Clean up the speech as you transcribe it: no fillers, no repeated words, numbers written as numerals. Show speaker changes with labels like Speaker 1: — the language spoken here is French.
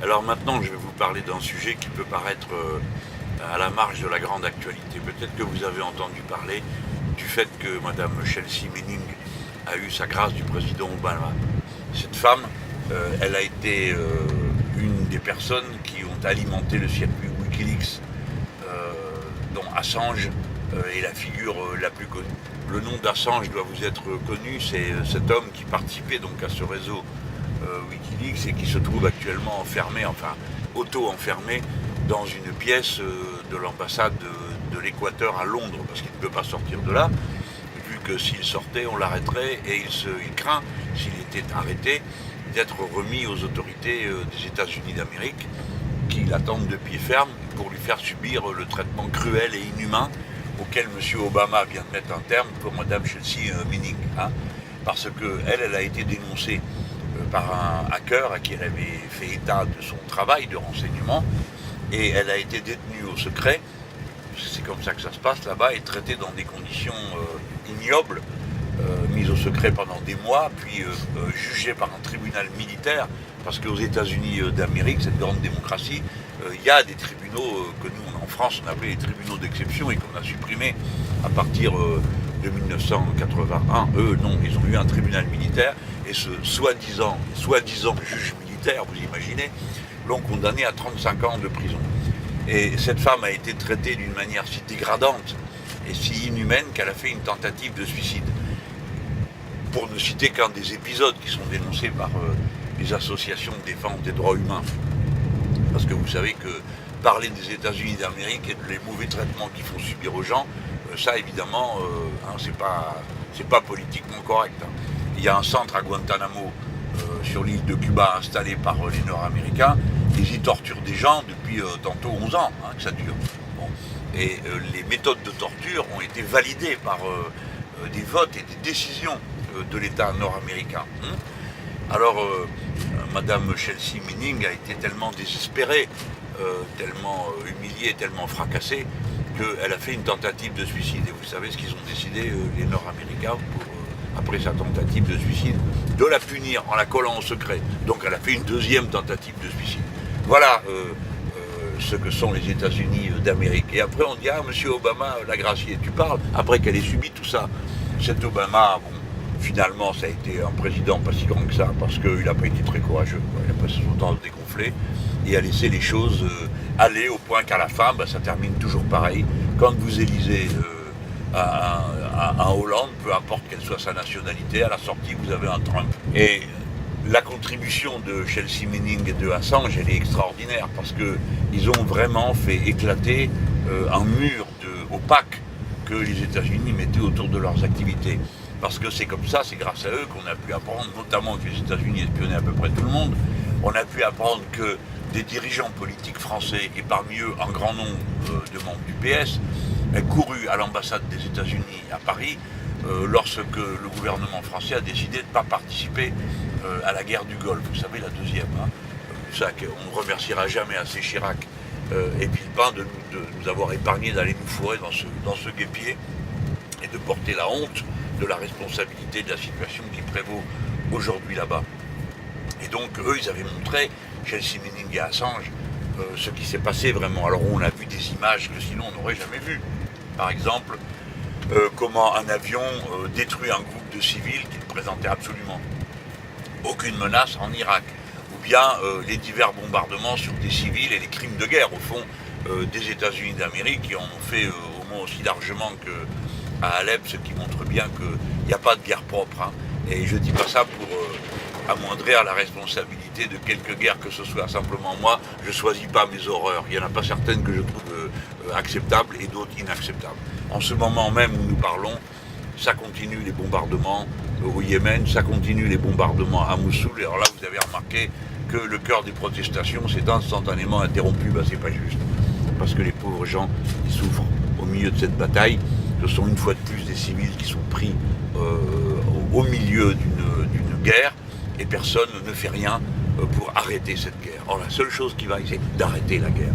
Speaker 1: Alors maintenant, je vais vous parler d'un sujet qui peut paraître à la marge de la grande actualité. Peut-être que vous avez entendu parler du fait que Madame Chelsea Manning a eu sa grâce du président Obama. Cette femme, elle a été une des personnes qui ont alimenté le circuit Wikileaks, dont Assange est la figure la plus connue. Le nom d'Assange doit vous être connu, c'est cet homme qui participait donc à ce réseau Wikileaks et qui se trouve actuellement enfermé, enfin auto-enfermé dans une pièce de l'ambassade de l'Équateur à Londres, parce qu'il ne peut pas sortir de là, vu que s'il sortait, on l'arrêterait, et il craint, s'il était arrêté, d'être remis aux autorités des États-Unis d'Amérique, qui l'attendent de pied ferme pour lui faire subir le traitement cruel et inhumain auquel M. Obama vient de mettre un terme pour Mme Chelsea Manning. Parce qu'elle a été dénoncée par un hacker à qui elle avait fait état de son travail de renseignement, et elle a été détenue au secret, c'est comme ça que ça se passe là-bas, et traitée dans des conditions ignobles, mise au secret pendant des mois, puis jugée par un tribunal militaire, parce qu'aux États-Unis d'Amérique, cette grande démocratie, il y a des tribunaux que nous, en France, on appelait les tribunaux d'exception et qu'on a supprimés à partir de 1981. Eux, non, ils ont eu un tribunal militaire, et ce soi-disant juge militaire, vous imaginez, l'ont condamné à 35 ans de prison. Et cette femme a été traitée d'une manière si dégradante et si inhumaine qu'elle a fait une tentative de suicide. Pour ne citer qu'un des épisodes qui sont dénoncés par les associations de défense des droits humains. Parce que vous savez que parler des États-Unis d'Amérique et des mauvais traitements qu'ils font subir aux gens, ça évidemment, c'est pas politiquement correct. Il y a un centre à Guantanamo, sur l'île de Cuba, installé par les Nord-Américains. Ils y torturent des gens depuis tantôt 11 ans que ça dure. Bon. Et les méthodes de torture ont été validées par des votes et des décisions de l'État nord-américain. Alors, Madame Chelsea Manning a été tellement désespérée, tellement humiliée, tellement fracassée, qu'elle a fait une tentative de suicide. Et vous savez ce qu'ils ont décidé, les Nord-Américains, après sa tentative de suicide, de la punir en la collant au secret. Donc elle a fait une deuxième tentative de suicide. Voilà ce que sont les États-Unis d'Amérique. Et après on dit, monsieur Obama l'a gracié. Tu parles, après qu'elle ait subi tout ça. Cet Obama, bon, finalement ça a été un président pas si grand que ça, parce qu'il n'a pas été très courageux. Il a passé son temps à se dégonfler et à laisser les choses aller au point qu'à la fin, ça termine toujours pareil. Quand vous élisez un Hollande, peu importe quelle soit sa nationalité, à la sortie vous avez un Trump. Et la contribution de Chelsea Manning et de Assange, elle est extraordinaire, parce qu'ils ont vraiment fait éclater un mur opaque que les États-Unis mettaient autour de leurs activités. Parce que c'est comme ça, c'est grâce à eux qu'on a pu apprendre, notamment que les États-Unis espionnaient à peu près tout le monde, on a pu apprendre que des dirigeants politiques français, et parmi eux un grand nombre de membres du PS, couru à l'ambassade des États-Unis à Paris lorsque le gouvernement français a décidé de ne pas participer à la guerre du Golfe, vous savez, la deuxième. Ça qu'on ne remerciera jamais assez Chirac et Villepin de nous avoir épargné d'aller nous fourrer dans ce guêpier et de porter la honte de la responsabilité de la situation qui prévaut aujourd'hui là-bas. Et donc eux, ils avaient montré, Chelsea Manning et Assange, ce qui s'est passé vraiment. Alors on a vu des images que sinon on n'aurait jamais vues. Par exemple, comment un avion détruit un groupe de civils qui ne présentait absolument aucune menace en Irak. Ou bien les divers bombardements sur des civils et les crimes de guerre, au fond, des États-Unis d'Amérique, qui en ont fait au moins aussi largement qu'à Alep, ce qui montre bien qu'il n'y a pas de guerre propre. Et je ne dis pas ça pour amoindrir la responsabilité de quelque guerre que ce soit. Simplement, moi, je ne choisis pas mes horreurs. Il n'y en a pas certaines que je trouve acceptables et d'autres inacceptables. En ce moment même où nous parlons, ça continue les bombardements au Yémen, ça continue les bombardements à Mossoul. Et alors là, vous avez remarqué que le cœur des protestations s'est instantanément interrompu. C'est pas juste. Parce que les pauvres gens qui souffrent au milieu de cette bataille, ce sont une fois de plus des civils qui sont pris au milieu d'une guerre, et personne ne fait rien pour arrêter cette guerre. Or, la seule chose qui va, c'est d'arrêter la guerre.